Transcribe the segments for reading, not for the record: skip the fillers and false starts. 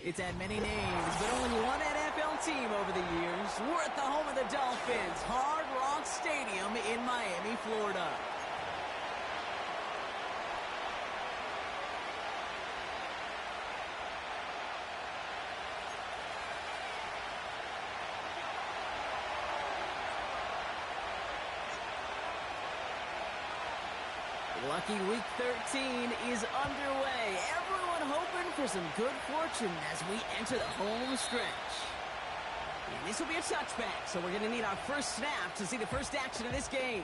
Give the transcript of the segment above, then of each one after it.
It's had many names, but only one NFL team over the years. We're at the home of the Dolphins, Hard Rock Stadium in Miami, Florida. Lucky Week 13 is underway. Everyone hoping for some good fortune as we enter the home stretch. And this will be a touchback, so we're going to need our first snap to see the first action of this game.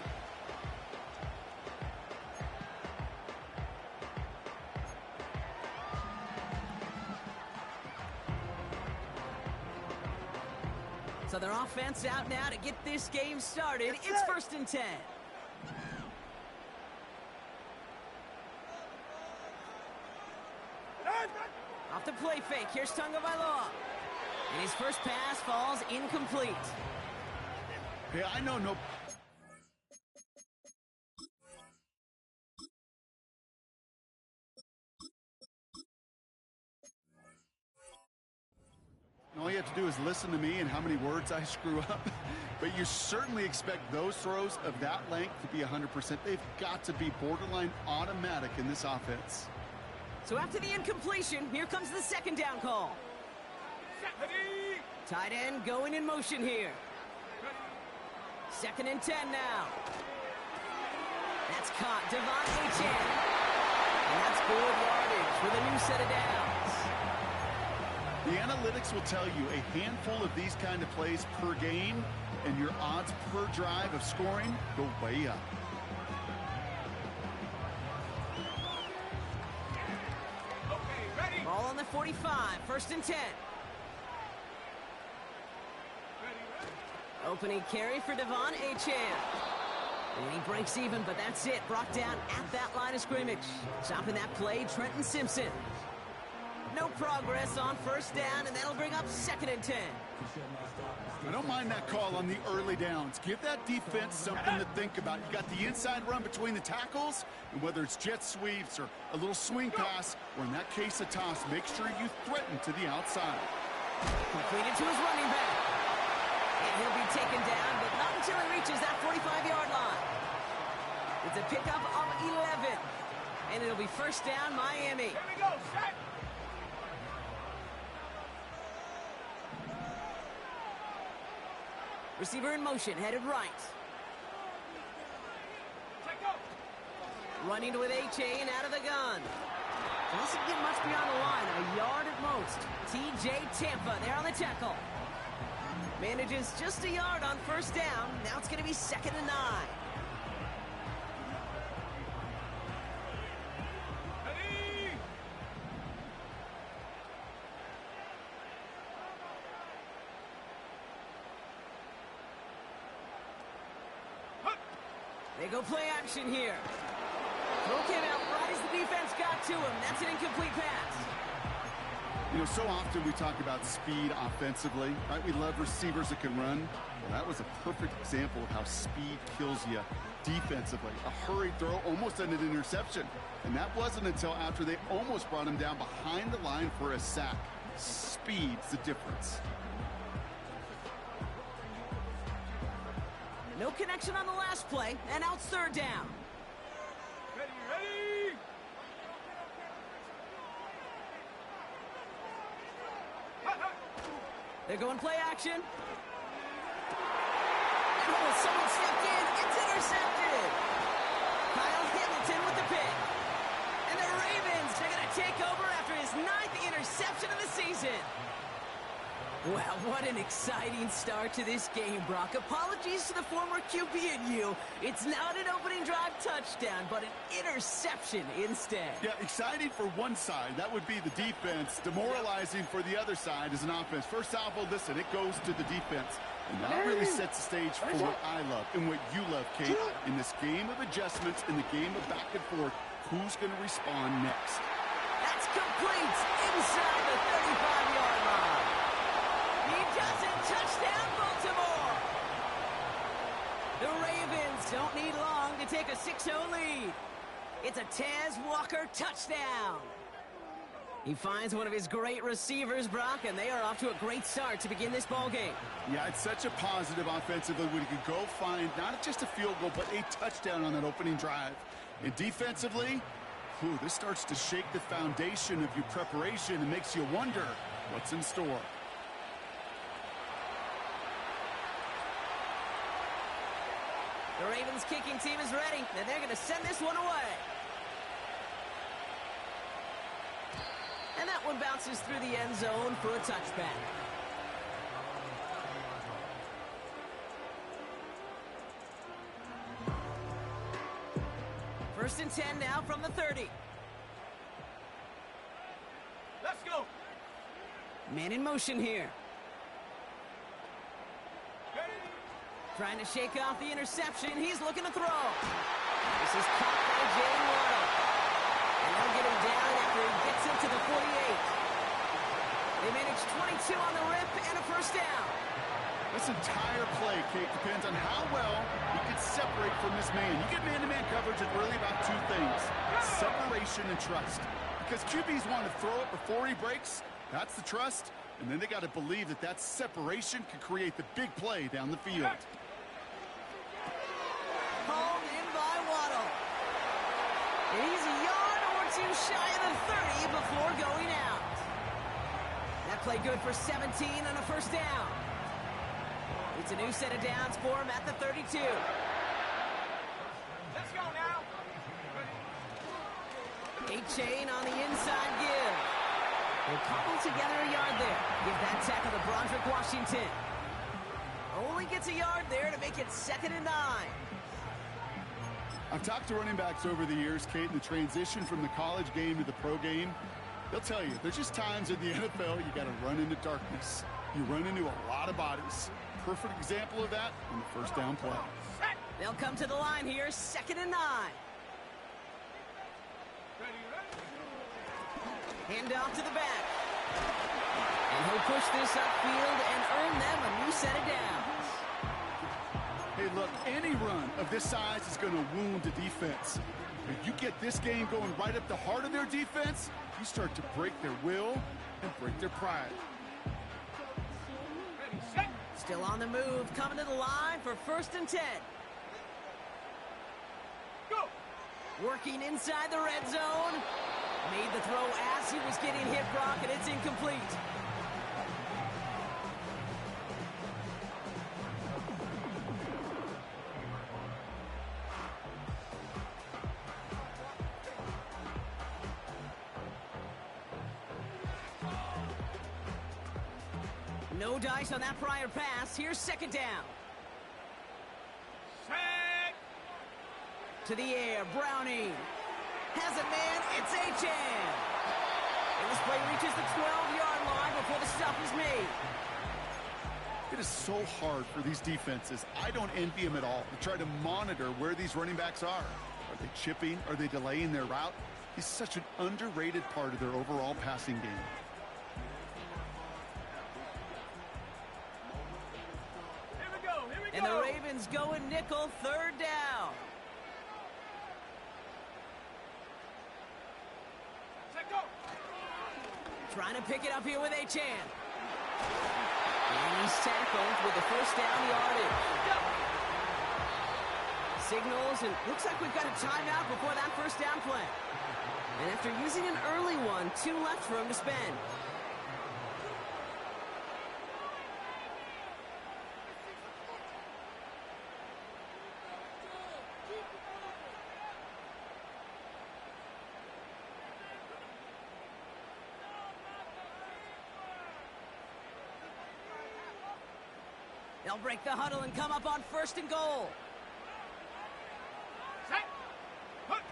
So their offense out now to get this game started. It's 1st and 10. Off the play fake, here's Tagovailoa. And his first pass falls incomplete. Hey, I know no... All you have to do is listen to me and how many words I screw up. But you certainly expect those throws of that length to be 100%. They've got to be borderline automatic in this offense. So after the incompletion, here comes the second down call. Tight end going in motion here. 2nd and 10 now. That's caught. Devon Achane. And that's good yardage with a new set of downs. The analytics will tell you a handful of these kind of plays per game, and your odds per drive of scoring go way up. Ball on the 45, 1st and 10. Opening carry for Devon Achane. And he breaks even, but that's it. Brought down at that line of scrimmage. Stopping that play, Trenton Simpson. No progress on 1st down, and that'll bring up 2nd and 10. I don't mind that call on the early downs. Give that defense something to think about. You got the inside run between the tackles, and whether it's jet sweeps or a little swing pass, or in that case a toss, make sure you threaten to the outside. Completed to his running back. And he'll be taken down, but not until he reaches that 45-yard line. It's a pickup of 11. And it'll be 1st down, Miami. Here we go, set! Receiver in motion, headed right. Running with Achane out of the gun. Doesn't get much beyond the line, a yard at most. T.J. Tampa there on the tackle. Manages just a yard on 1st down. Now it's going to be 2nd and 9. They go play action here. Throw came out right as the defense got to him. That's an incomplete pass. You know, so often we talk about speed offensively, right? We love receivers that can run. Well, that was a perfect example of how speed kills you defensively. A hurried throw almost ended an interception. And that wasn't until after they almost brought him down behind the line for a sack. Speed's the difference. No connection on the last play, and now it's 3rd down. Ready! They're going play action. Oh, someone stepped in. It's intercepted. Kyle Hamilton with the pick. And the Ravens are going to take over after his 9th interception of the season. Wow, what an exciting start to this game, Brock. Apologies to the former QB and you. It's not an opening drive touchdown, but an interception instead. Yeah, exciting for one side. That would be the defense. Demoralizing for the other side as an offense. First salvo, listen, it goes to the defense. And that really sets the stage for what I love and what you love, Kate. In this game of adjustments, in the game of back and forth, who's going to respond next? That's complete inside the 35-yard line. He does it. Touchdown, Baltimore. The Ravens don't need long to take a 6-0 lead. It's a Tez Walker touchdown. He finds one of his great receivers, Brock, and they are off to a great start to begin this ball game. Yeah, it's such a positive offensively when you can go find not just a field goal, but a touchdown on that opening drive. And defensively, this starts to shake the foundation of your preparation and makes you wonder what's in store. The Ravens kicking team is ready, and they're going to send this one away. And that one bounces through the end zone for a touchback. First and 10 now from the 30. Let's go. Man in motion here. Trying to shake off the interception. He's looking to throw. This is caught by Jaylen Waddle. And they'll get him down after he gets into the 48. They manage 22 on the rip and a first down. This entire play, Kate, depends on how well you can separate from this man. You get man-to-man coverage at really about two things: separation and trust. Because QBs want to throw it before he breaks. That's the trust. And then they got to believe that that separation can create the big play down the field. Hauled in by Waddle. And he's a yard or two shy of the 30 before going out. That play good for 17 on a first down. It's a new set of downs for him at the 32. Let's go now. A-Chain on the inside give. They'll cobble together a yard there. Give that tackle to Broderick Washington. Only gets a yard there to make it 2nd and 9. I've talked to running backs over the years, Kate, in the transition from the college game to the pro game. They'll tell you, there's just times in the NFL you got to run into darkness. You run into a lot of bodies. Perfect example of that on the first down play. They'll come to the line here, 2nd and 9. Hand off to the back. And he'll push this upfield and earn them a new set of downs. Hey, look, any run of this size is going to wound the defense. If you get this game going right up the heart of their defense, you start to break their will and break their pride. Still on the move, coming to the line for 1st and 10. Go. Working inside the red zone. Made the throw as he was getting hit, Brock, and it's incomplete. No dice on that prior pass. Here's 2nd down. Set. To the air, Browning. Has a man, it's A-Chan. And this play reaches the 12-yard line before the stop is made. It is so hard for these defenses. I don't envy them at all to try to monitor where these running backs are. Are they chipping? Are they delaying their route? He's such an underrated part of their overall passing game. Here we go. Here we And go. the Ravens go in nickel, 3rd down. Trying to pick it up here with A-Chan. And he's tackled with the first down yardage. Signals, and looks like we've got a timeout before that first down play. And after using an early one, 2 left for him to spend. They'll break the huddle and come up on 1st and goal. Set. Put.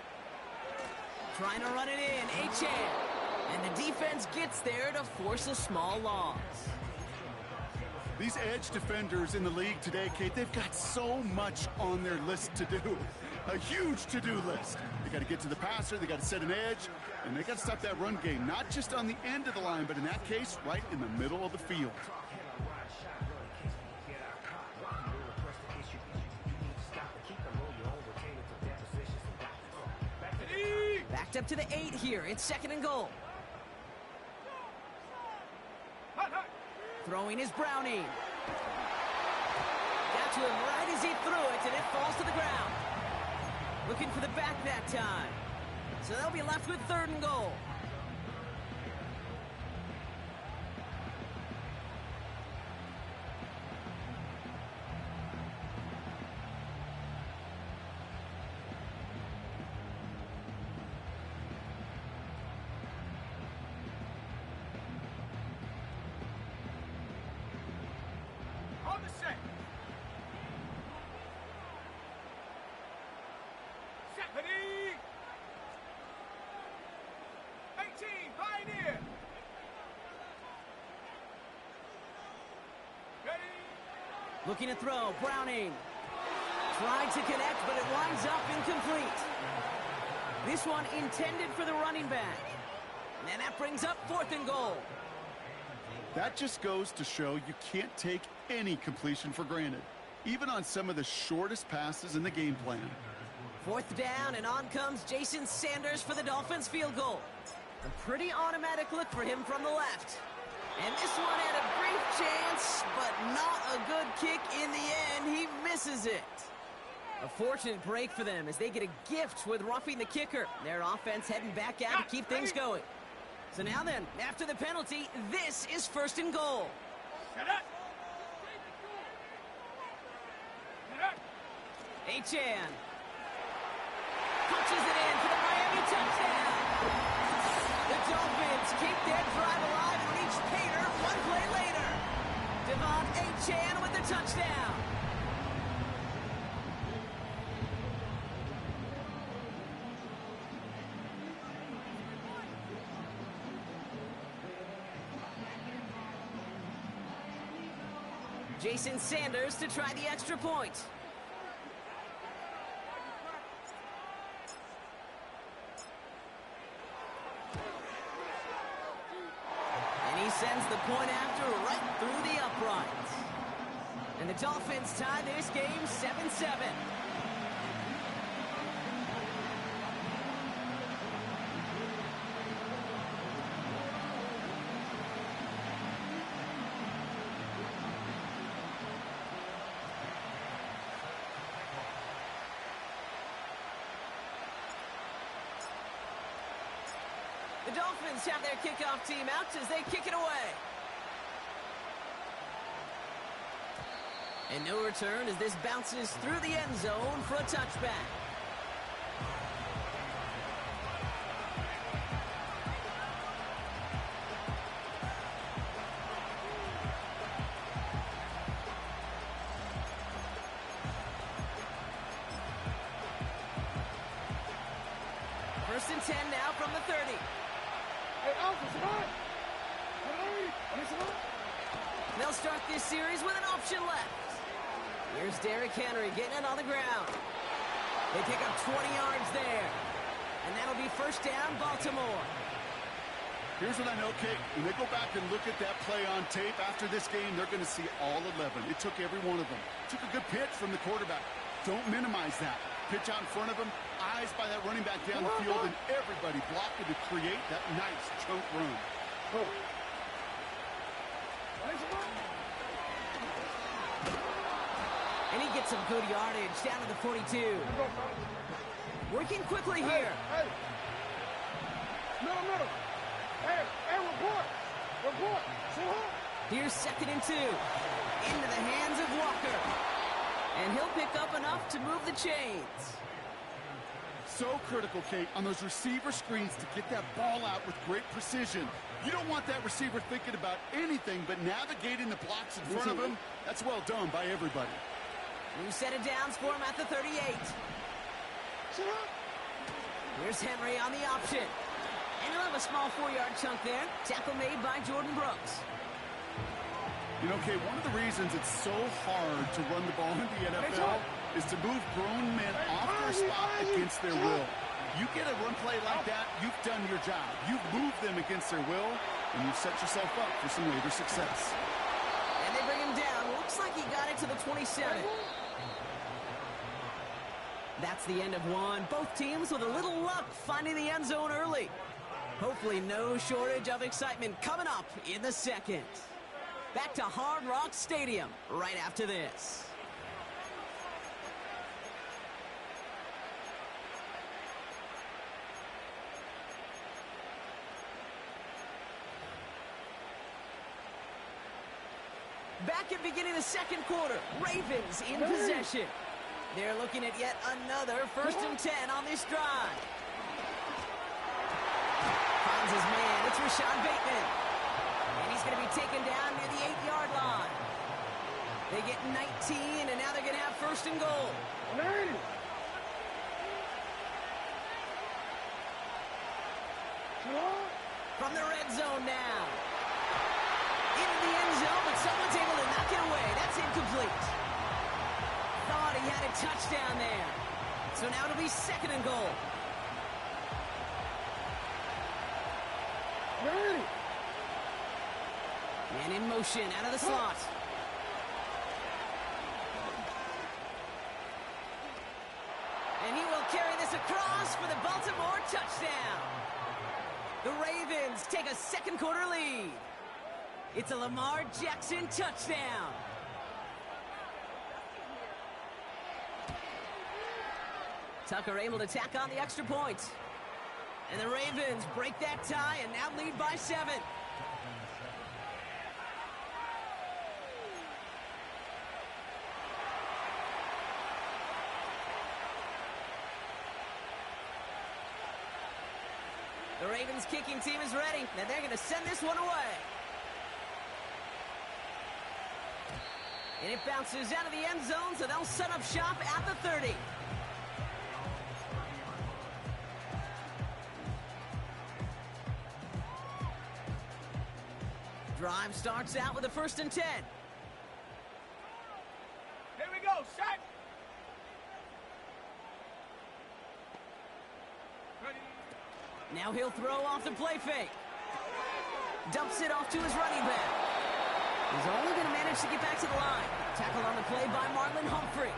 Trying to run it in, A-Chan. And the defense gets there to force a small loss. These edge defenders in the league today, Kate, they've got so much on their list to do. A huge to-do list. They got to get to the passer, they got to set an edge, and they got to stop that run game, not just on the end of the line, but in that case, right in the middle of the field. Backed up to the 8 here. It's 2nd and goal. Throwing is Browning. Got to him right as he threw it, and it falls to the ground. Looking for the back that time. So they'll be left with 3rd and goal. On the set. Set, ready. 18, Pioneer. Ready. Looking to throw, Browning. Tried to connect, but it winds up incomplete. This one intended for the running back. And that brings up 4th and goal. That just goes to show you can't take any completion for granted, even on some of the shortest passes in the game plan. 4th down, and on comes Jason Sanders for the Dolphins field goal. A pretty automatic look for him from the left. And this one had a brief chance, but not a good kick in the end. He misses it. A fortunate break for them as they get a gift with roughing the kicker. Their offense heading back out to keep things going. So now then, after the penalty, this is 1st and goal. Set up. Set up. Achane punches it in for the Miami touchdown. The Dolphins keep their drive alive and reach Pater 1 play later. Devon Achane with the touchdown. Jason Sanders to try the extra point. And he sends the point after right through the uprights. And the Dolphins tie this game 7-7. The Dolphins have their kickoff team out as they kick it away. And no return as this bounces through the end zone for a touchback. First and 10 now from the 30. Hey, Alpha, survive. They'll start this series with an option left. Here's Derrick Henry getting it on the ground. They pick up 20 yards there. And that'll be 1st down, Baltimore. Here's what I know, Kate. When they go back and look at that play on tape after this game, they're going to see all 11. It took every one of them. Took a good pitch from the quarterback. Don't minimize that. Pitch out in front of him, eyes by that running back down the field, and everybody blocking to create that nice choke run. And he gets some good yardage down to the 42. Working quickly here. Hey. Middle. Hey, report. Here's 2nd and 2. Into the hands of Walker. And he'll pick up enough to move the chains. So critical, Kate, on those receiver screens to get that ball out with great precision. You don't want that receiver thinking about anything but navigating the blocks in front of him. That's well done by everybody. New set of downs for him at the 38. Here's Henry on the option. And he'll have a small 4-yard chunk there. Tackle made by Jordan Brooks. You know, Kate, one of the reasons it's so hard to run the ball in the NFL is to move grown men off their spot against their will. You get a run play like that, you've done your job. You've moved them against their will, and you've set yourself up for some later success. And they bring him down. Looks like he got it to the 27. That's the end of one. Both teams with a little luck finding the end zone early. Hopefully no shortage of excitement coming up in the second. Back to Hard Rock Stadium right after this. Back at beginning of the second quarter, Ravens in possession. They're looking at yet another 1st and 10 on this drive. Finds his man, it's Rashad Bateman. And he's going to be taken down near the 8-yard line. They get 19, and now they're going to have 1st and goal. From the red zone now. Into the end zone, but someone's able to knock it away. That's incomplete. Thought he had a touchdown there. So now it'll be 2nd and goal. Man in motion out of the slot. And he will carry this across for the Baltimore touchdown. The Ravens take a 2nd quarter lead. It's a Lamar Jackson touchdown. Tucker able to tack on the extra point. And the Ravens break that tie and now lead by 7. The Ravens kicking team is ready, and they're going to send this one away. And it bounces out of the end zone, so they'll set up shop at the 30. Drive starts out with a 1st and 10. Here we go, set. Ready. Now he'll throw off the play fake. Dumps it off to his running back. He's only going to manage to get back to the line. Tackle on the play by Marlon Humphrey.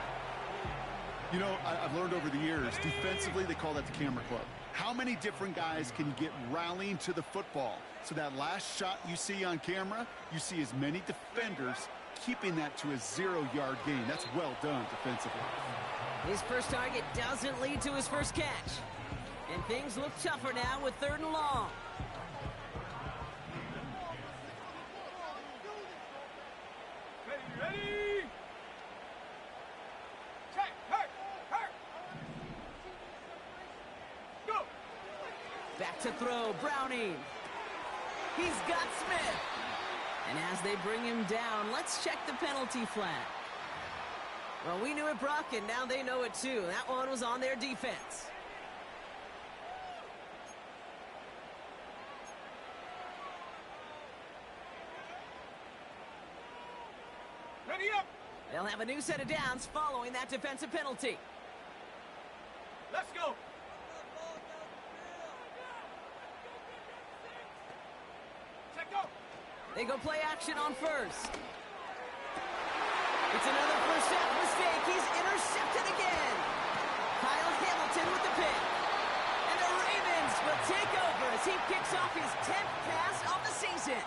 You know, I've learned over the years, defensively, they call that the camera club. How many different guys can get rallying to the football? So that last shot you see on camera, you see as many defenders keeping that to a 0-yard gain. That's well done defensively. His first target doesn't lead to his first catch. And things look tougher now with 3rd and long. Ready. Check. Hurt. Go. Back to throw, Browning. He's got Smith. And as they bring him down, let's check the penalty flag. Well, we knew it, Brock, and now they know it too. That one was on their defense. Ready up. They'll have a new set of downs following that defensive penalty. Let's go. Check go. They go play action on 1st. It's another first half mistake. He's intercepted again. Kyle Hamilton with the pick. And the Ravens will take over as he picks off his 10th pass of the season.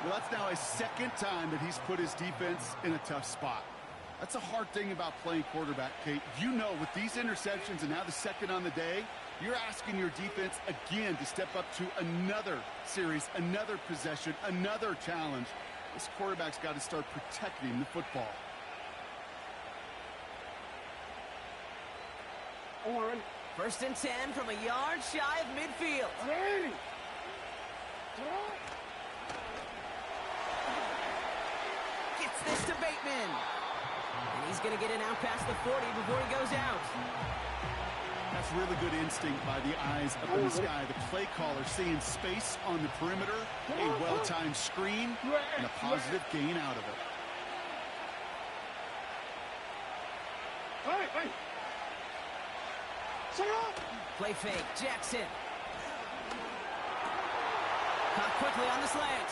Well, that's now his 2nd time that he's put his defense in a tough spot. That's a hard thing about playing quarterback, Kate. You know, with these interceptions and now the 2nd on the day, you're asking your defense again to step up to another series, another possession, another challenge. This quarterback's got to start protecting the football. On. 1st and 10 from a yard shy of midfield. Ready. Gets this to Bateman. And he's going to get it out past the 40 before he goes out. That's really good instinct by the eyes up in the sky. The play caller seeing space on the perimeter, a well-timed screen, and a positive gain out of it. Hey. Set up. Play fake, Jackson. Caught quickly on the slant.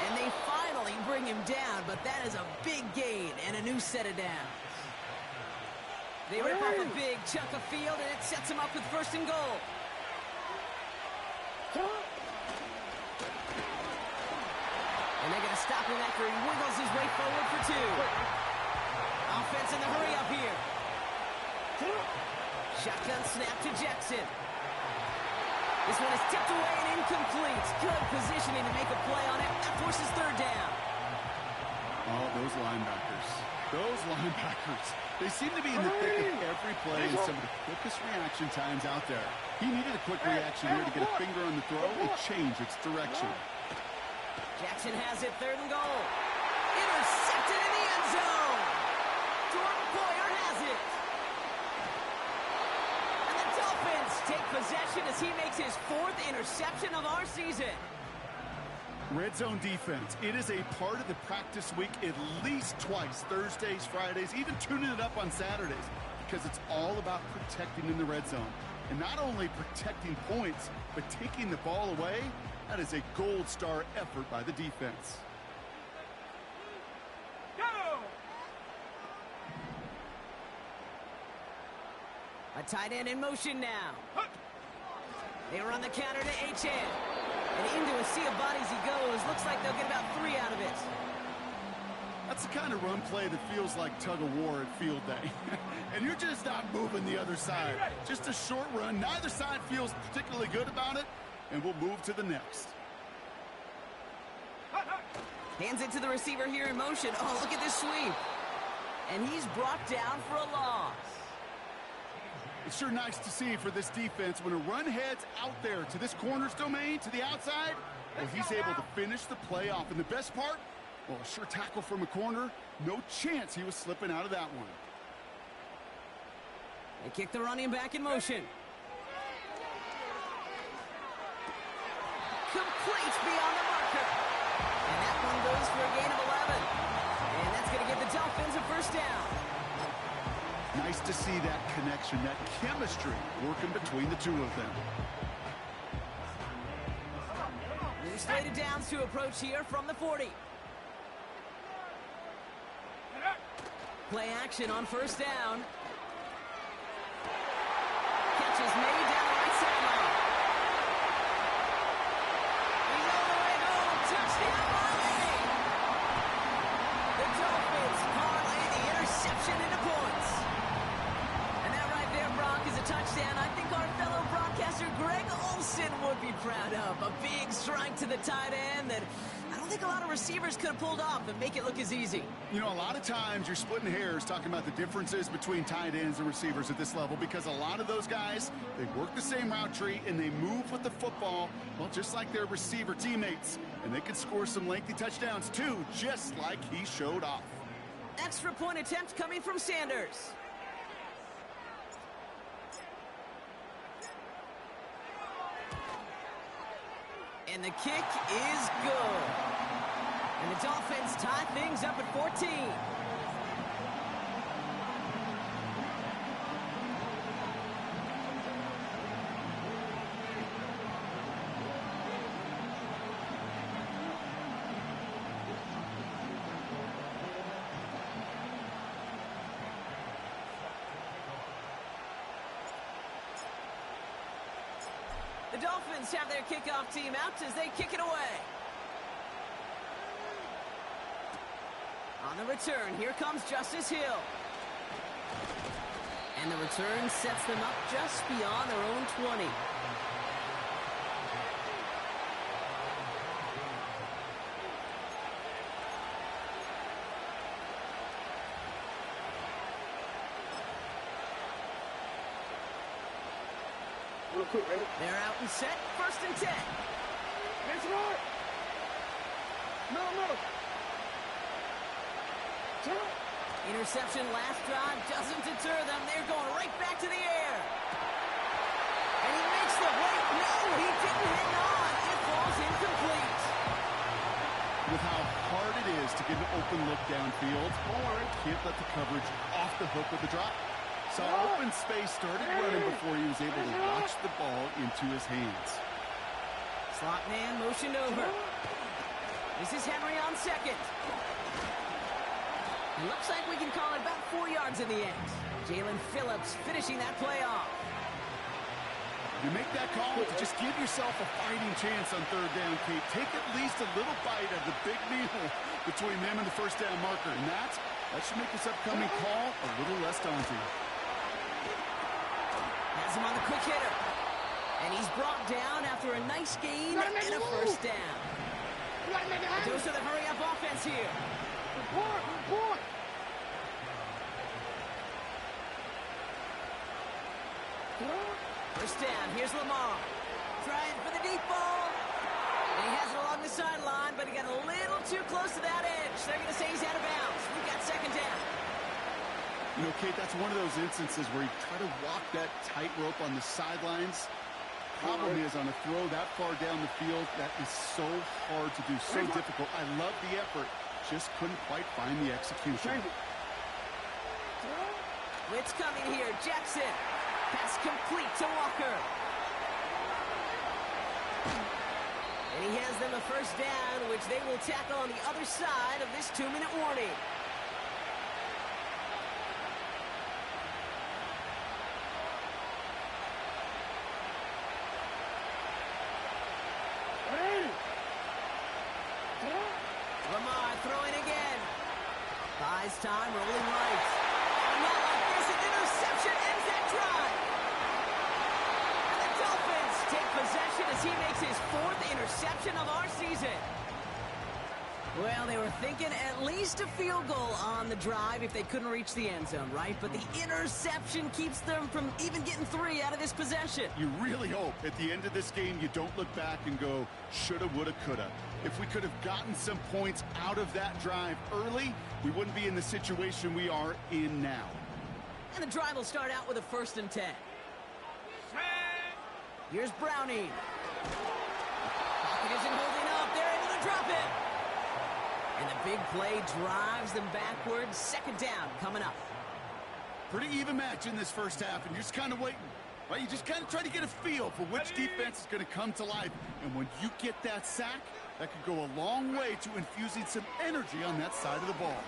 And they finally bring him down, but that is a big gain and a new set of downs. They rip off a big chunk of field, and it sets him up with 1st and goal. stopping after he wiggles his way forward for two. Offense in the hurry up here. Shotgun snap to Jackson. This one is tipped away and incomplete. Good positioning to make a play on it. That forces third down. Oh, those linebackers. Those linebackers. They seem to be in the thick of every play and some of the quickest reaction times out there. He needed a quick reaction here to get a finger on the throw and change its direction. Jackson has it, third and goal. Intercepted in the end zone. Jordan Poyer has it. And the Dolphins take possession as he makes his fourth interception of our season. Red zone defense. It is a part of the practice week at least twice, Thursdays, Fridays, even tuning it up on Saturdays, because it's all about protecting in the red zone. And not only protecting points, but taking the ball away. That is a gold star effort by the defense. Go! A tight end in motion now. They were on the counter to H.N. And into a sea of bodies he goes. Looks like they'll get about 3 out of it. That's the kind of run play that feels like tug-of-war at field day. And you're just not moving the other side. Just a short run. Neither side feels particularly good about it. And we'll move to the next. Hands it to the receiver here in motion. Oh, look at this sweep. And he's brought down for a loss. It's sure nice to see for this defense when a run heads out there to this corner's domain, to the outside, well, he's able to finish the play off. And the best part, well, a sure tackle from a corner. No chance he was slipping out of that one. They kick the running back in motion. Complete beyond the marker. And that one goes for a gain of 11. And that's going to give the Dolphins a first down. Nice to see that connection, that chemistry working between the two of them. New slated downs to approach here from the 40. Play action on first down. Catch is made down the right sideline. He's all the way home. Touchdown, Marley. The Dolphins parlay the interception into points. And that right there, Brock, is a touchdown I think our fellow broadcaster Greg Olsen would be proud of. A big strike to the tight end that I don't think a lot of receivers could have pulled off and make it look as easy. You know, a lot of times you're splitting hairs talking about the differences between tight ends and receivers at this level, because a lot of those guys, they work the same route tree and they move with the football, well, just like their receiver teammates. And they can score some lengthy touchdowns too, just like he showed off. Extra point attempt coming from Sanders. And the kick is good. And the Dolphins tie things up at 14. The Dolphins have their kickoff team out as they kick it away. On the return, here comes Justice Hill. And the return sets them up just beyond their own 20. Real quick, ready? They're out and set, 1st and 10. That's right. No. Interception last drive doesn't deter them. They're going right back to the air. And he makes the wait. No, he didn't hang on. It falls incomplete. With how hard it is to get an open look downfield, can't let the coverage off the hook with the drop. Saw open space, started running before he was able to watch the ball into his hands. Slot man motioned over. This is Henry on second. It looks like we can call it about 4 yards in the end. Jalen Phillips finishing that play off. You make that call to just give yourself a fighting chance on third down, Kate. Take at least a little bite of the big meal between them and the first down marker. And that should make this upcoming call a little less daunting. Has him on the quick hitter. And he's brought down after a nice gain and a first down. Goes to the hurry-up offense here. Report. First down, here's Lamar. Trying for the deep ball. And he has it along the sideline, but he got a little too close to that edge. They're going to say he's out of bounds. We've got second down. You know, Kate, that's one of those instances where you try to walk that tightrope on the sidelines. Problem is, on a throw that far down the field, that is so hard to do, so difficult. I love the effort, just couldn't quite find the execution. Blitz coming here, Jackson. Pass complete to Walker. And he has them a first down, which they will tackle on the other side of this 2-minute warning. Lamar throwing again. Buys time, rolling right. And not like this, an interception ends that drive. And the Dolphins take possession as he makes his 4th interception of our season. Well, they were thinking at least a field goal on the drive if they couldn't reach the end zone, right? But the interception keeps them from even getting 3 out of this possession. You really hope at the end of this game you don't look back and go, shoulda, woulda, coulda. If we could have gotten some points out of that drive early, we wouldn't be in the situation we are in now. And the drive will start out with a 1st and 10. Here's Browning. Pocket isn't holding up. They're able to drop it. And the big play drives them backwards. Second down coming up. Pretty even match in this first half, and you're just kind of waiting. Right? You just kind of try to get a feel for which defense is going to come to life. And when you get that sack, that could go a long way to infusing some energy on that side of the ball.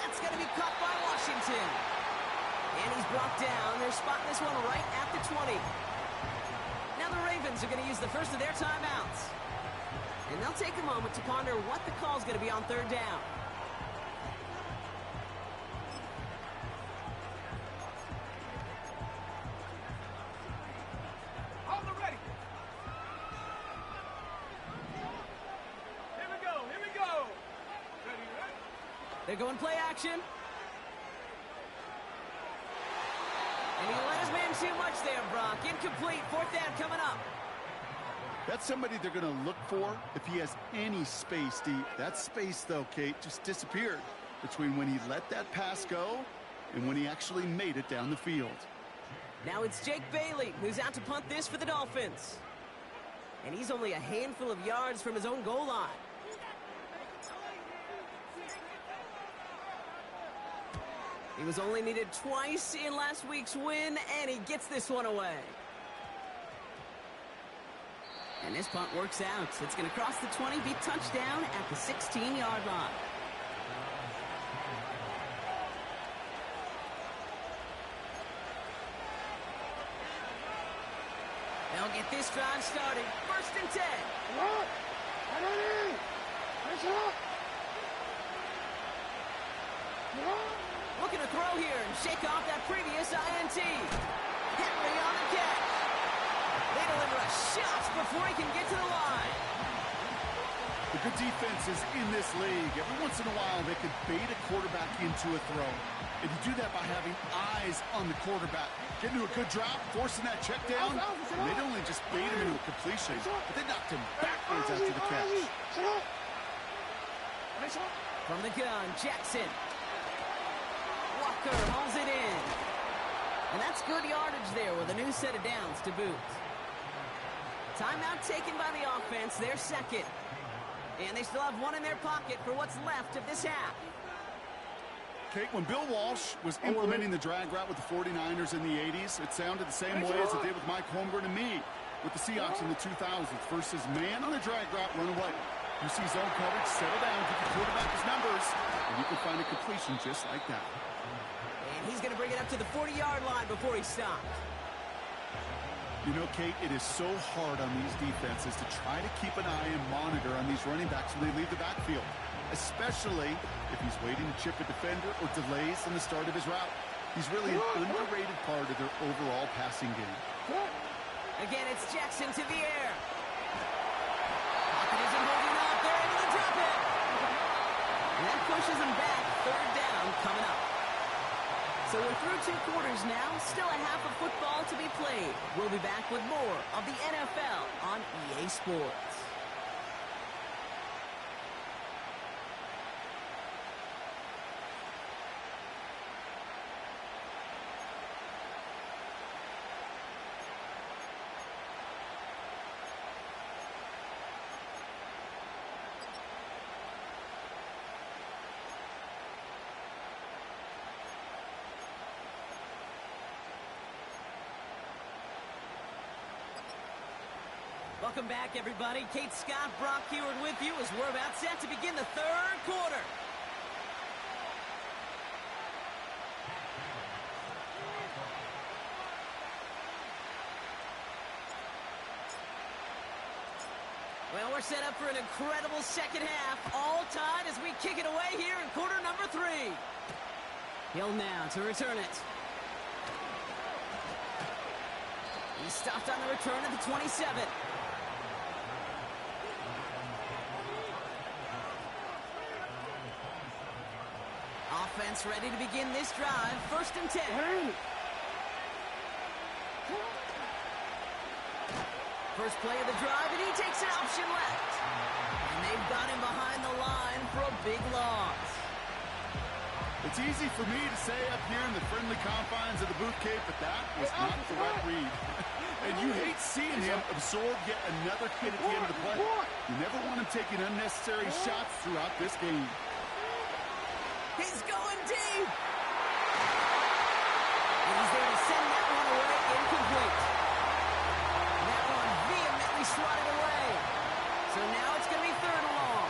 That's going to be caught by Washington. And he's brought down. They're spotting this one right at the 20. Now the Ravens are going to use the first of their timeouts. And they'll take a moment to ponder what the call is going to be on third down. On the ready. Here we go. Ready. They're going play action. And he let his man too much there, Brock. Incomplete. 4th down coming up. That's somebody they're going to look for if he has any space deep. That space, though, Kate, just disappeared between when he let that pass go and when he actually made it down the field. Now it's Jake Bailey who's out to punt this for the Dolphins. And he's only a handful of yards from his own goal line. He was only needed twice in last week's win, and he gets this one away. And this punt works out. It's going to cross the 20, be touchdown at the 16-yard line. They'll get this drive started. 1st and 10. Looking to throw here and shake off that previous INT. Henry on the catch. They deliver a shot before he can get to the line. The good defenses in this league, every once in a while, they can bait a quarterback into a throw. And you do that by having eyes on the quarterback. Getting to a good drop, forcing that check down. And they don't only just bait him into a completion, but they knocked him backwards after the catch. From the gun, Jackson. Walker hauls it in. And that's good yardage there with a new set of downs to boot. Timeout taken by the offense, their second. And they still have one in their pocket for what's left of this half. Kate, when Bill Walsh was implementing the drag route with the 49ers in the 80s, it sounded the same way as it did with Mike Holmgren and me with the Seahawks in the 2000s. Versus man on a drag route, run away. You see zone coverage, settle down, give the quarterback his numbers, and you can find a completion just like that. And he's going to bring it up to the 40-yard line before he stops. You know, Kate, it is so hard on these defenses to try to keep an eye and monitor on these running backs when they leave the backfield, especially if he's waiting to chip a defender or delays in the start of his route. He's really an underrated part of their overall passing game. Again, it's Jackson to the air. Pocket isn't holding up. They're able to drop it. And that pushes him back. Third down coming up. So we're through 2 quarters now. Still a half of football to be played. We'll be back with more of the NFL on EA Sports. Welcome back, everybody. Kate Scott, Brock Huard with you as we're about set to begin the 3rd quarter. Well, we're set up for an incredible second half. All tied as we kick it away here in quarter number 3. Hill now to return it. He stopped on the return at the 27. Offense ready to begin this drive. 1st and 10. First play of the drive, and he takes an option left. And they've got him behind the line for a big loss. It's easy for me to say up here in the friendly confines of the booth, Kate, but that was not the right read. And you hate seeing him absorb yet another hit at the end of the play. You never want him taking unnecessary shots throughout this game. He's going deep. And he's there to send that one away incomplete. And that one vehemently swatted away. So now it's going to be 3rd and long.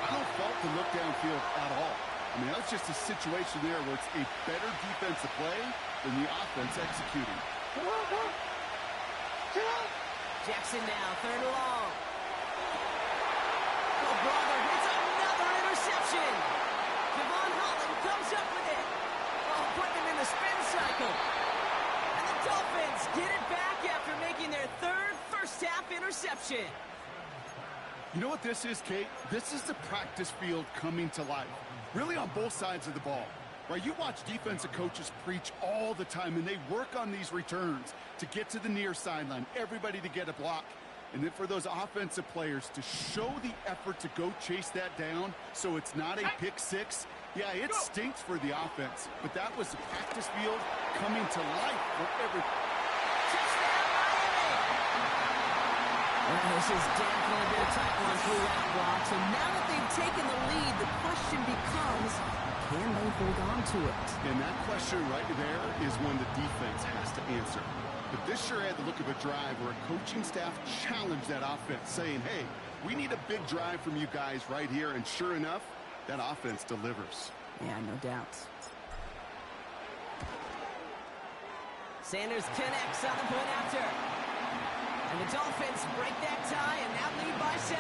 I don't fault the look downfield at all. I mean, that's just a situation there where it's a better defensive play than the offense executing. Jackson now, 3rd and long. Oh, brother, it's another interception. Javon Holland comes up with it. Oh, putting him in the spin cycle. And the Dolphins get it back after making their 3rd first-half interception. You know what this is, Kate? This is the practice field coming to life. Really on both sides of the ball. Right, you watch defensive coaches preach all the time, and they work on these returns to get to the near sideline, everybody to get a block. And then for those offensive players to show the effort to go chase that down so it's not a pick six, yeah, it stinks for the offense. But that was the practice field coming to life for every... Touchdown, Miami! Well, this has definitely been a tight one throughout, Brock. So now that they've taken the lead, the question becomes, can they hold on to it? And that question right there is one the defense has to answer. But this sure had the look of a drive where a coaching staff challenged that offense, saying, hey, we need a big drive from you guys right here. And sure enough, that offense delivers. Yeah, no doubt. Sanders connects on the point after. And the Dolphins break that tie and now lead by 7.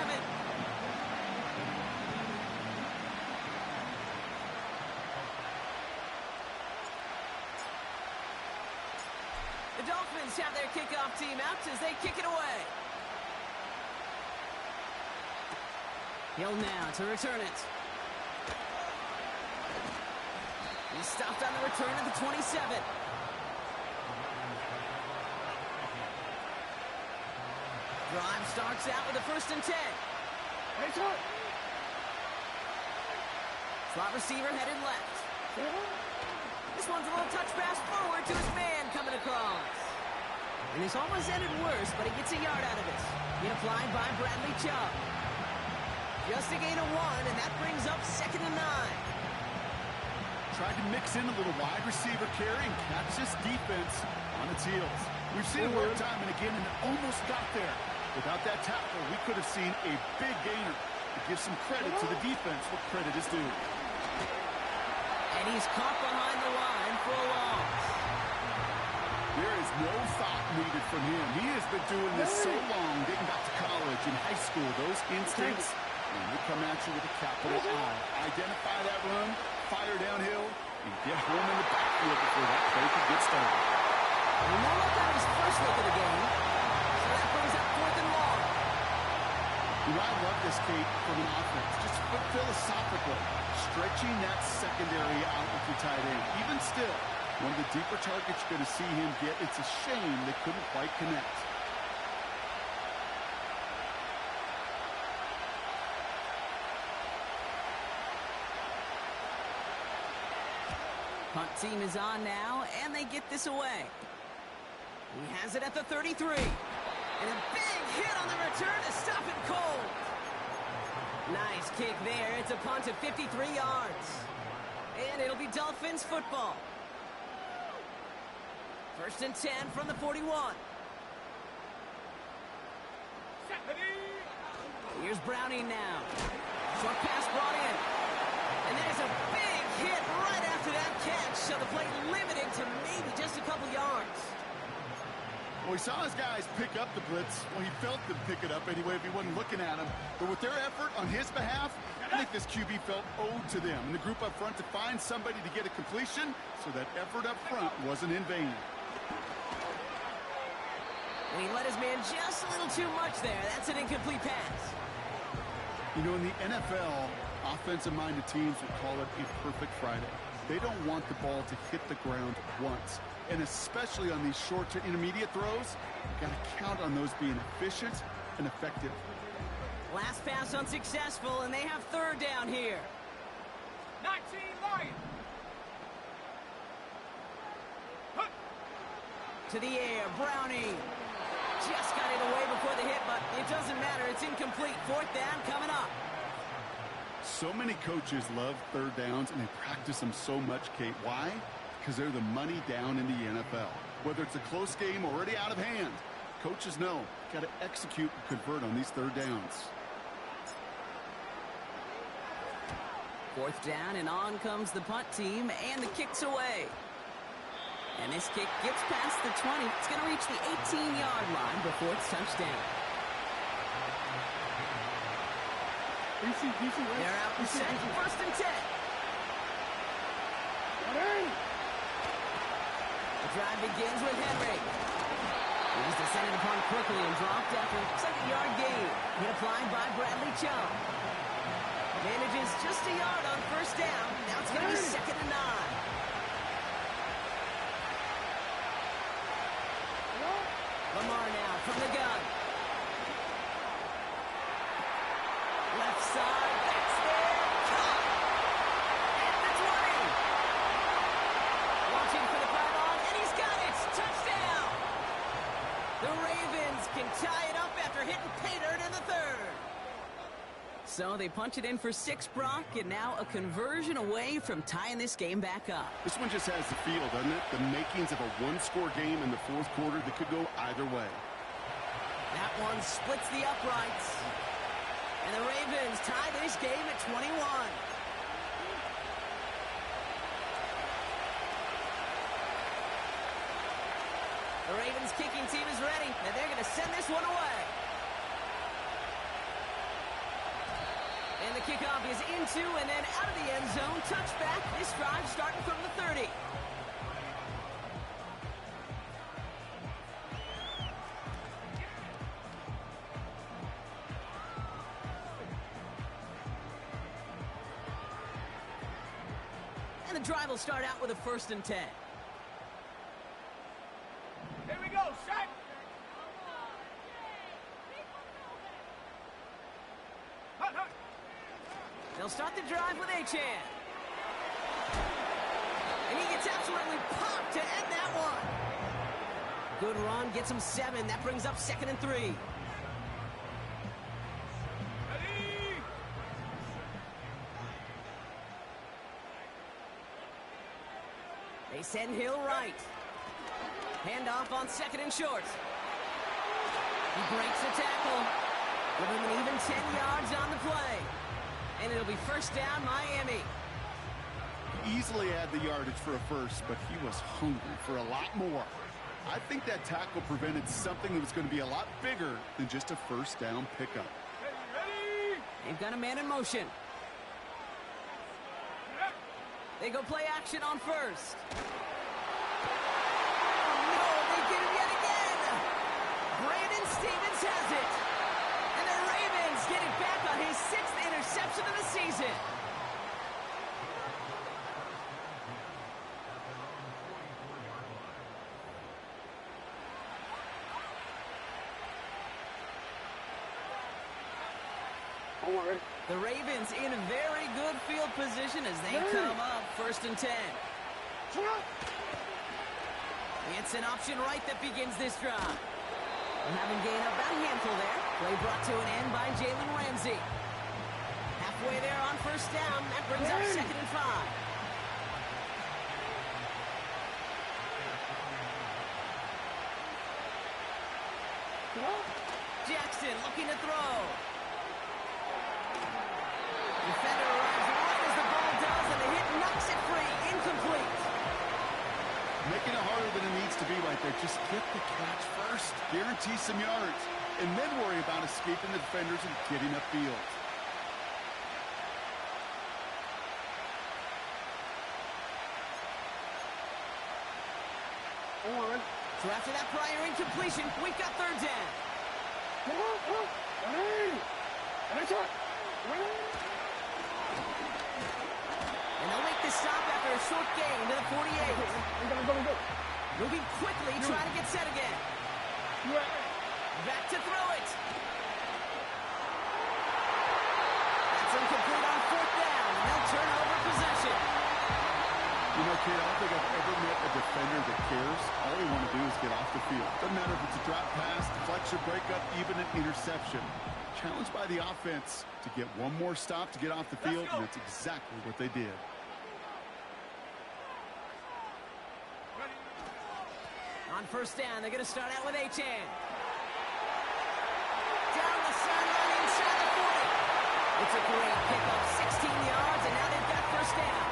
The Dolphins have their kickoff team out as they kick it away. Hill now to return it. He stopped on the return at the 27. Drive starts out with a 1st and 10. Slot receiver headed left. This one's a little touch pass forward to his man coming across. And this almost ended worse, but he gets a yard out of it. Hit applied by Bradley Chubb. Just a gain of 1, and that brings up 2nd and 9. Tried to mix in a little wide receiver carry and catch this defense on its heels. We've seen it work time and again, and it almost got there. Without that tackle, we could have seen a big gainer. To give some credit to the defense, what credit is due. And he's caught behind the line for a loss. There is no thought needed from him. He has been doing this so long, dating back to college and high school. Those instincts, and they come at you with a capital I. Identify that run, fire downhill, and get home in the backfield before that play could get started. And no look on his first look of the game. So that brings up 4th and long. I love this, Kate, from an offense. Just philosophically, stretching that secondary out with your tight end. Even still, one of the deeper targets you're going to see him get. It's a shame they couldn't quite connect. Punt team is on now, and they get this away. He has it at the 33. And a big hit on the return to stop it cold. Nice kick there. It's a punt of 53 yards. And it'll be Dolphins football. 1st and 10 from the 41. Here's Browning now. Short pass brought in. And there's a big hit right after that catch. So the play limited to maybe just a couple yards. Well, he saw his guys pick up the blitz. Well, he felt them pick it up anyway if he wasn't looking at him. But with their effort on his behalf, I think this QB felt owed to them and the group up front to find somebody to get a completion, so that effort up front wasn't in vain. And he let his man just a little too much there. That's an incomplete pass. You know, in the NFL, offensive-minded teams would call it a perfect Friday. They don't want the ball to hit the ground once. And especially on these short to intermediate throws, you've got to count on those being efficient and effective. Last pass unsuccessful, and they have 3rd down here. 19 Lions. To the air, Browning. Just got it away before the hit, but it doesn't matter. It's incomplete. 4th down coming up. So many coaches love 3rd downs, and they practice them so much, Kate. Why? Because they're the money down in the NFL. Whether it's a close game already out of hand, coaches know got to execute and convert on these 3rd downs. 4th down, and on comes the punt team, and the kick's away. And this kick gets past the 20. It's going to reach the 18-yard line before it's touchdown. They're out and set. 1st and 10. The drive begins with Henry. He's descended upon quickly and dropped after a 2nd-yard gain. Hit applied by Bradley Chubb. Manages just a yard on 1st down. Now it's going to be 2nd and 9. Lamar now from the gun. Left side, that's there. Caught. At the 20. Watching for the pylon, and he's got it. Touchdown. The Ravens can tie it up after hitting pay dirt in the 3rd. So they punch it in for 6, Brock, and now a conversion away from tying this game back up. This one just has the feel, doesn't it? The makings of a one-score game in the 4th quarter that could go either way. That one splits the uprights. And the Ravens tie this game at 21. The Ravens kicking team is ready, and they're going to send this one away. And the kickoff is into and then out of the end zone. Touchback. This drive starting from the 30. And the drive will start out with a 1st and 10. Here we go, set. They'll start the drive with Achane. And he gets absolutely popped to end that one. Good run, gets him 7. That brings up 2nd and 3. Ready. They send Hill right. Handoff on 2nd and short. He breaks the tackle. Giving him an even 10 yards on the play. And it'll be 1st down, Miami. He easily had the yardage for a 1st, but he was hungry for a lot more. I think that tackle prevented something that was going to be a lot bigger than just a first down pickup. Ready? They've got a man in motion. They go play action on first. No, they get him yet again. Brandon Stephens has it. And the Ravens get it back on his 6th interception of the season. The Ravens in very good field position as they come up 1st and 10. It's an option right that begins this drive. Having gained about a handful there. Play brought to an end by Jalen Ramsey. Halfway there on 1st down. That brings up 2nd and 5. Jackson looking to throw. Defender arrives right as the ball does, and the hit knocks it free. Incomplete. Making it harder than it needs to be right there. Just get the catch first. Guarantee some yards. And then worry about escaping the defenders and getting upfield. So after that prior incompletion, we've got 3rd down. And they'll make the stop after a short gain to the 48. Moving quickly, trying to get set again. Back to throw it. That's incomplete on 4th down, and they'll turn over possession. You know, kid, I don't think I've ever met a defender that cares. All they want to do is get off the field. Doesn't matter if it's a drop pass, deflection, breakup, even an interception. Challenged by the offense to get one more stop to get off the field, and that's exactly what they did. On 1st down, they're going to start out with Achane. Down the sideline inside the 40. It's a great pickup, 16 yards, and now they've got 1st down.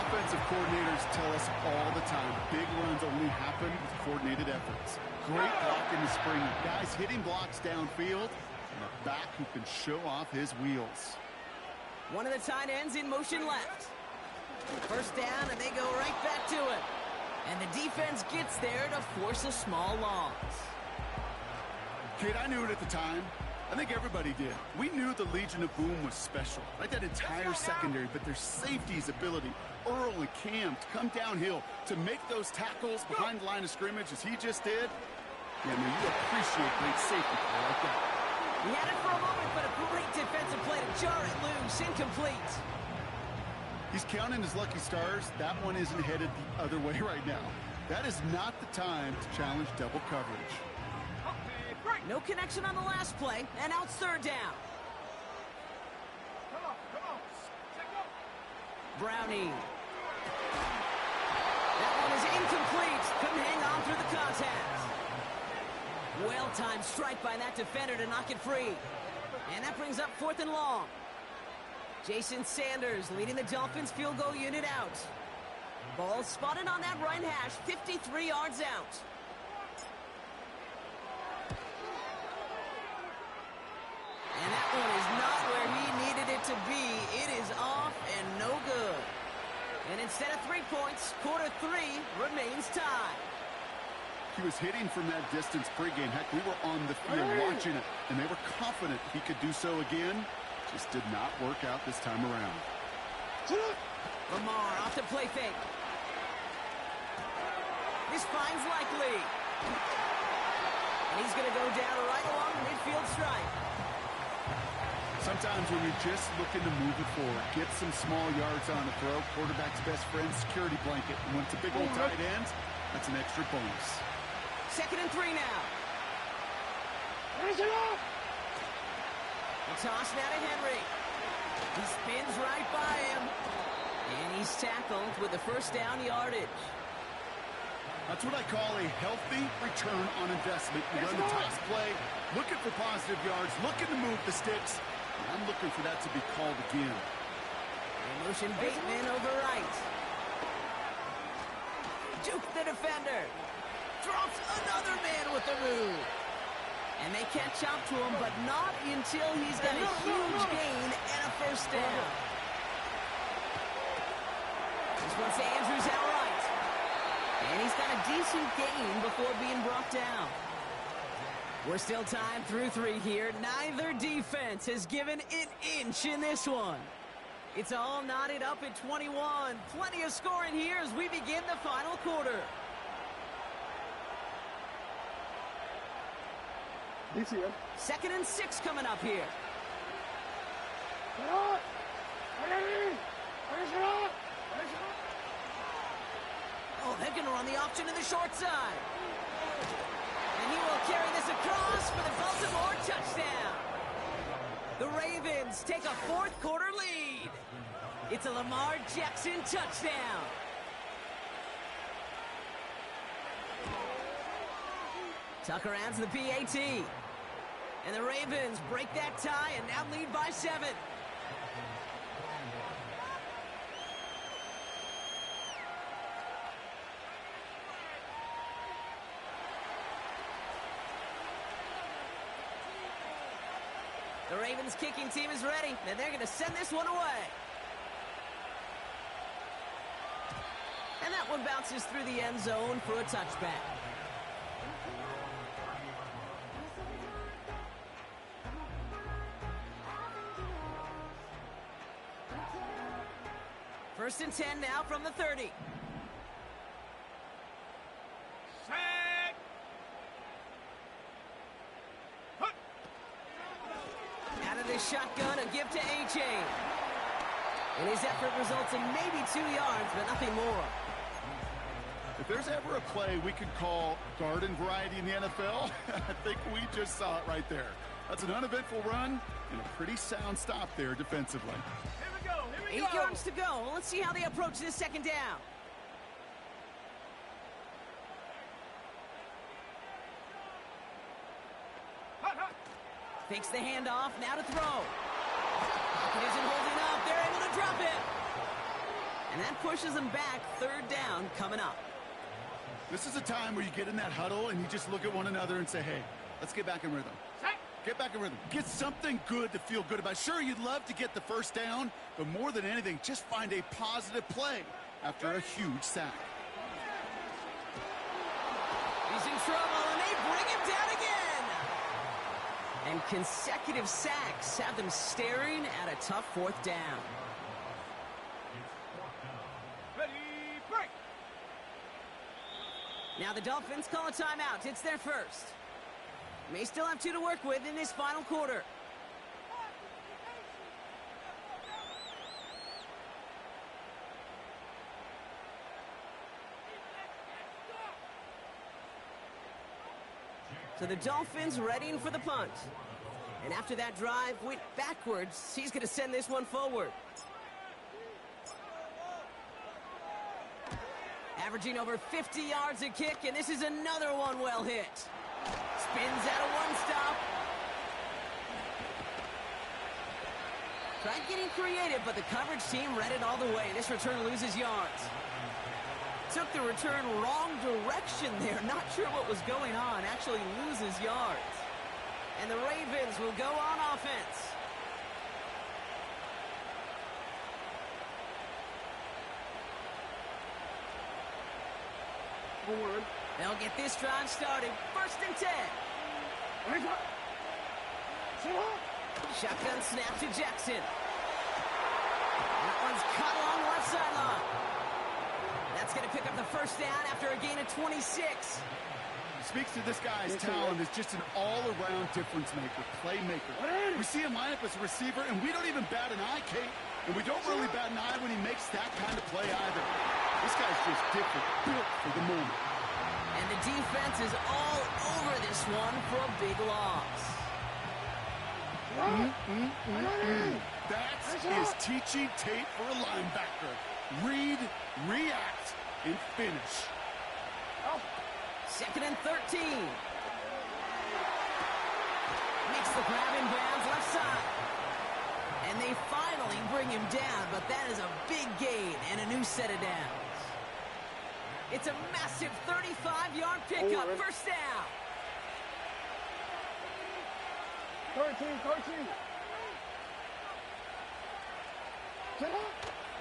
Offensive coordinators tell us all the time, big runs only happen with coordinated efforts. Great block in the spring. Guys hitting blocks downfield, and a back who can show off his wheels. One of the tight ends in motion left. 1st down, and they go right back to it. And the defense gets there to force a small loss. Kid, I knew it at the time. I think everybody did. We knew the Legion of Boom was special. Like that entire secondary, but their safety's ability, Earl and Cam, to come downhill, to make those tackles behind the line of scrimmage as he just did. Yeah, man, you appreciate great safety play like that. He had it for a moment, but a great defensive play to jar it loose. Incomplete. He's counting his lucky stars. That one isn't headed the other way right now. That is not the time to challenge double coverage. No connection on the last play, and now it's 3rd down. Come on. Take up. Browning. That one is incomplete. Couldn't hang on through the contact. Well-timed strike by that defender to knock it free. And that brings up 4th and long. Jason Sanders leading the Dolphins field goal unit out. Ball spotted on that right hash, 53 yards out. And that one is not where he needed it to be. It is off and no good. And instead of 3 points, quarter 3 remains tied. He was hitting from that distance pregame. Heck, we were on the field watching it, and they were confident he could do so again. Just did not work out this time around. Lamar off the play fake. This finds Likely. And he's going to go down right along the midfield stripe. Sometimes when you're just looking to move it forward, get some small yards on the throw, quarterback's best friend, security blanket. And when it's a big old tight end, that's an extra bonus. 2nd and 3 now. The toss now to Henry. He spins right by him. And he's tackled with the 1st down yardage. That's what I call a healthy return on investment. You run the toss play, looking for positive yards, looking to move the sticks. And I'm looking for that to be called again. Motion Bateman over right. Juke the defender. Drops another man with the move. And they catch up to him, but not until he's got a huge gain and a first down. This one's to Andrews outright. And he's got a decent gain before being brought down. We're still tied through 3 here. Neither defense has given an inch in this one. It's all knotted up at 21. Plenty of scoring here as we begin the final quarter. Second and 6 coming up here. Oh, they're going to run the option to the short side. And he will carry this across for the Baltimore touchdown. The Ravens take a fourth quarter lead. It's a Lamar Jackson touchdown. Tucker adds the PAT. And the Ravens break that tie and now lead by 7. The Ravens kicking team is ready, and they're going to send this one away. And that one bounces through the end zone for a touchback. First and 10 now from the 30. Set. Hut. Out of this shotgun, a give to A.J. And his effort results in maybe 2 yards, but nothing more. If there's ever a play we could call garden variety in the NFL, I think we just saw it right there. That's an uneventful run and a pretty sound stop there defensively. Here we go. Here we 8 go. yards to go. Let's see how they approach this second down. Hut, hut. Fakes the handoff, now to throw. Pocket isn't holding up. They're able to drop it. And that pushes them back. Third down coming up. This is a time where you get in that huddle and you just look at one another and say, hey, let's get back in rhythm. Set. Get back in rhythm. Get something good to feel good about. Sure, you'd love to get the first down, but more than anything, just find a positive play after a huge sack. He's in trouble, and they bring him down again. And consecutive sacks have them staring at a tough fourth down. Ready, break. Now the Dolphins call a timeout. It's their first. May still have 2 to work with in this final quarter. So the Dolphins readying for the punt. And after that drive went backwards, he's going to send this one forward. Averaging over 50 yards a kick, and this is another one well hit. Spins out of one stop. Tried getting creative, but the coverage team read it all the way. This return loses yards. Took the return wrong direction there. Not sure what was going on. Actually loses yards. And the Ravens will go on offense. Forward. They'll get this drive started. First and 10. Shotgun snap to Jackson. That one's caught along the left sideline. That's going to pick up the first down after a gain of 26. Speaks to this guy's talent as just an all-around difference maker, playmaker. We see him line up as a receiver, and we don't even bat an eye, Kate. And we don't really bat an eye when he makes that kind of play either. This guy's just different, built for the moment. And the defense is all over this one for a big loss. That is teaching Tate for a linebacker. Read, react, and finish. Second and 13. Makes the grab in bounds left side. And they finally bring him down, but that is a big gain and a new set of downs. It's a massive 35-yard pickup. First down. 13.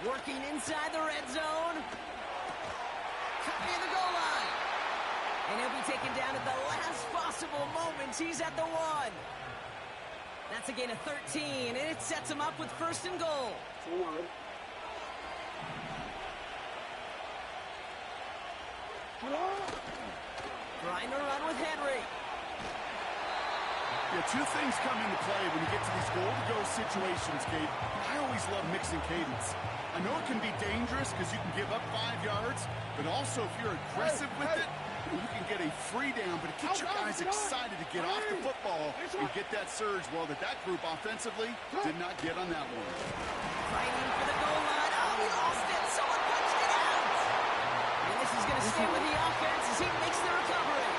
Working inside the red zone. Near the goal line. And he'll be taken down at the last possible moment. He's at the 1. That's a gain of 13, and it sets him up with first and goal. Trying to run with Henry. Yeah, two things come into play when you get to these goal-to-go situations, Kate. I always love mixing cadence. I know it can be dangerous because you can give up 5 yards, but also if you're aggressive with it, you can get a free down, but it gets your guys excited to get off the football and get that surge. Well, that group offensively did not get on that one. Fighting for the goal line. Oh, he lost it. Someone punched it out. And this is going to stay with the offense as he makes the recovery.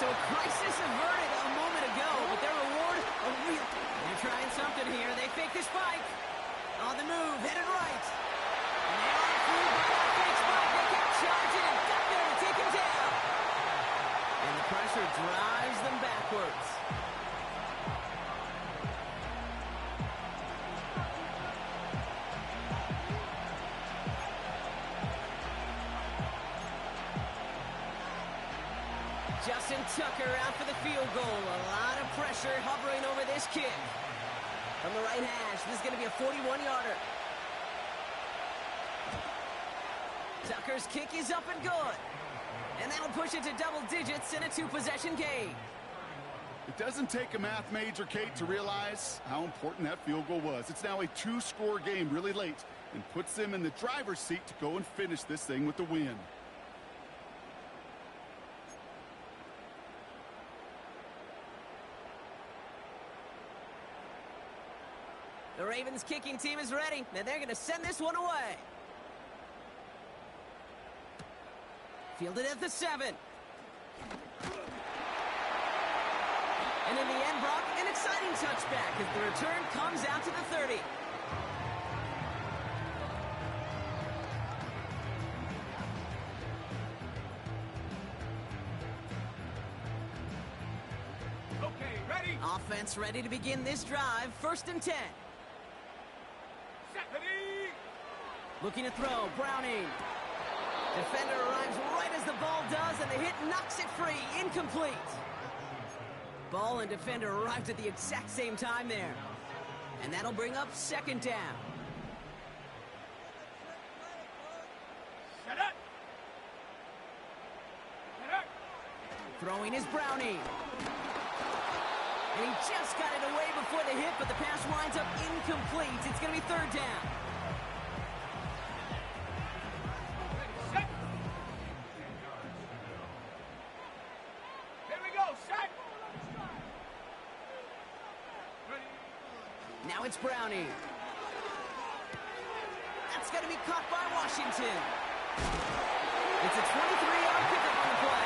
So a crisis averted a moment ago, but their reward, a real... They're trying something here. They fake the spike. On the move, headed right. And they are through by that fake spike. They kept charging and got there to take him down. And the pressure drives them backwards. Justin Tucker out for the field goal. A lot of pressure hovering over this kick. From the right hash, this is going to be a 41-yarder. Tucker's kick is up and good. And that'll push it to double digits in a 2-possession game. It doesn't take a math major, Kate, to realize how important that field goal was. It's now a 2-score game really late and puts them in the driver's seat to go and finish this thing with the win. The Ravens kicking team is ready, and they're going to send this one away. Fielded at the 7. And in the end, Brock, an exciting touchback as the return comes out to the 30. Okay, ready? Offense ready to begin this drive. First and 10. Ready? Looking to throw, Browning. Defender arrives right as the ball does, and the hit knocks it free. Incomplete. Ball and defender arrived at the exact same time there. And that'll bring up second down. Set up. Set up. Throwing is Browning. And he just got it away before the hit, but the pass winds up incomplete. It's going to be third down. Set. Here we go. Set. Ready. Now it's Browning. That's going to be caught by Washington. It's a 23-yard pickup on the play.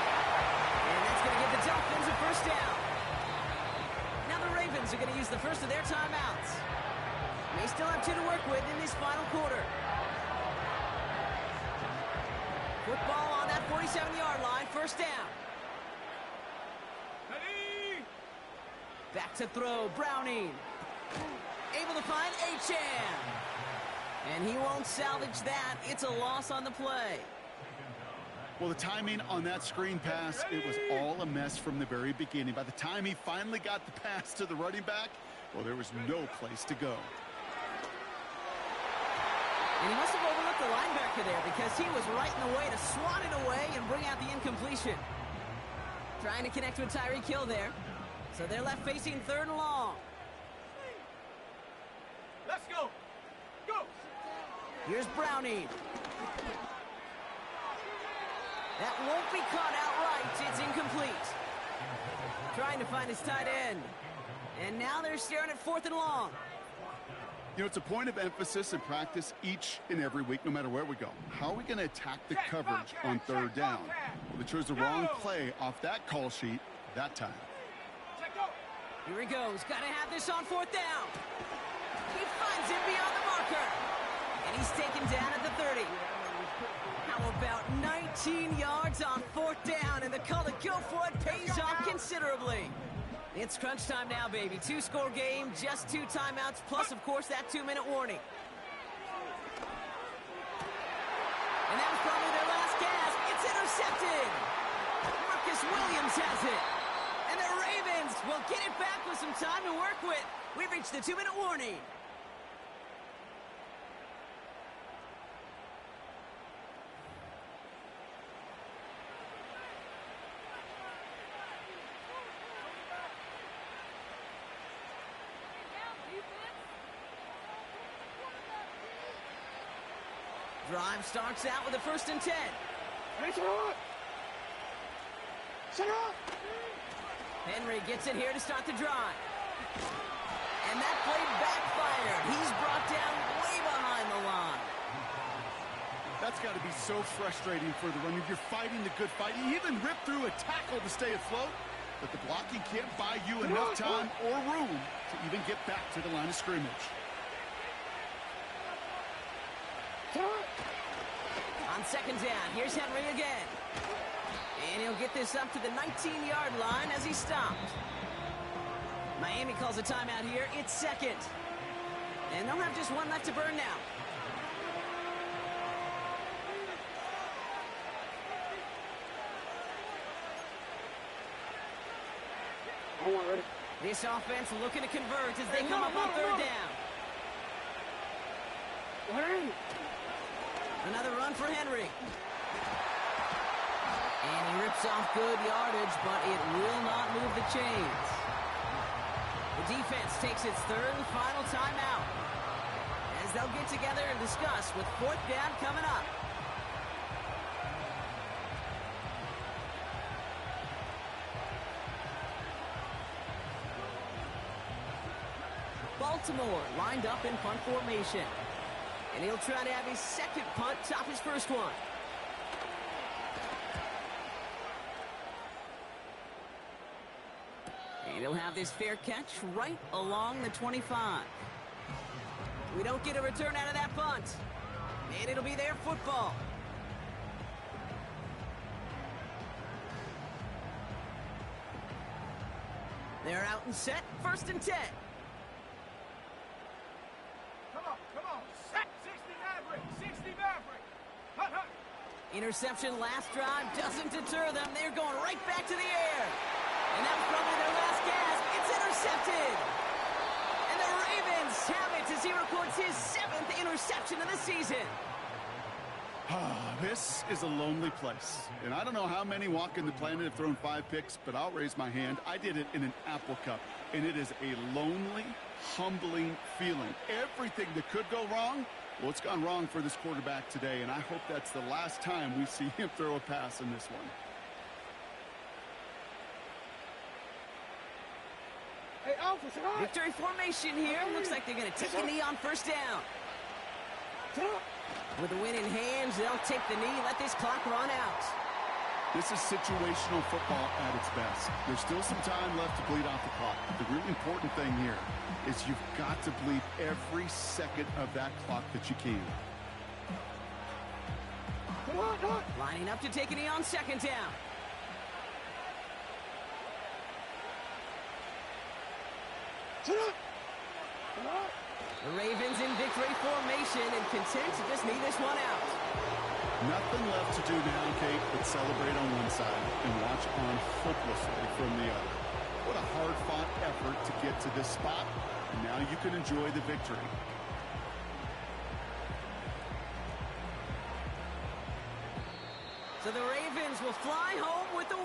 And that's going to give the Dolphins a first down. Now the Ravens are going to use the first of their timeouts. They still have 2 to work with in this final quarter. Football on that 47-yard line, first down. Ready. Back to throw, Browning. Able to find Achane. And he won't salvage that. It's a loss on the play. Well, the timing on that screen pass, it was all a mess from the very beginning. By the time he finally got the pass to the running back, well, there was no place to go. And he must have overlooked the linebacker there because he was right in the way to swat it away and bring out the incompletion. Trying to connect with Tyreek Hill there. So they're left facing third and long. Let's go. Go. Here's Browning. That won't be caught outright. It's incomplete. Trying to find his tight end. And now they're staring at fourth and long. You know, it's a point of emphasis in practice each and every week, no matter where we go. How are we going to attack the coverage on third down? Well, they chose the wrong play off that call sheet that time. Check go. Here he goes. Got to have this on fourth down. He finds it beyond the marker. And he's taken down at the 30. How about 19 yards on 4th down, and the call to go for it pays off considerably. It's crunch time now, baby. 2-score game, just 2 timeouts, plus, of course, that 2-minute warning. And that was probably their last gasp. It's intercepted. Marcus Williams has it. And the Ravens will get it back with some time to work with. We've reached the 2-minute warning. Drive starts out with a 1st and 10. Henry gets it here to start the drive. And that play backfired. He's brought down way behind the line. That's got to be so frustrating for the runner. You're fighting the good fight. You even rip through a tackle to stay afloat, but the blocking can't buy you enough time or room to even get back to the line of scrimmage. On 2nd down, here's Henry again. And he'll get this up to the 19-yard line as he stopped. Miami calls a timeout here. It's 2nd. And they'll have just 1 left to burn now. This offense looking to convert as they come up on 3rd down. Another run for Henry. And he rips off good yardage, but it will not move the chains. The defense takes its 3rd and final timeout as they'll get together and discuss with 4th down coming up. Baltimore lined up in punt formation. And he'll try to have his 2nd punt top his 1st one. And he'll have this fair catch right along the 25. We don't get a return out of that punt. And it'll be their football. They're out and set. 1st and 10. Come on. 60 Maverick. 60 Maverick. Hut, hut. Interception last drive doesn't deter them. They're going right back to the air. And that was probably their last gasp. It's intercepted. And the Ravens have it as he records his 7th interception of the season. This is a lonely place. And I don't know how many walking the planet have thrown 5 picks, but I'll raise my hand. I did it in an Apple Cup. And it is a lonely, humbling feeling. Everything that could go wrong, well, it's gone wrong for this quarterback today. And I hope that's the last time we see him throw a pass in this one. Hey, Alpha, say hi. Victory formation here. Looks like they're going to take a knee on 1st down. With the win in hands, they'll take the knee, let this clock run out. This is situational football at its best. There's still some time left to bleed off the clock. The really important thing here is you've got to bleed every second of that clock that you can. Lining up to take a knee on 2nd down. The Ravens in victory formation and content to just knee this one out. Nothing left to do now, Kate, but celebrate on one side and watch on hopelessly from the other. What a hard-fought effort to get to this spot, and now you can enjoy the victory. So the Ravens will fly home with the win.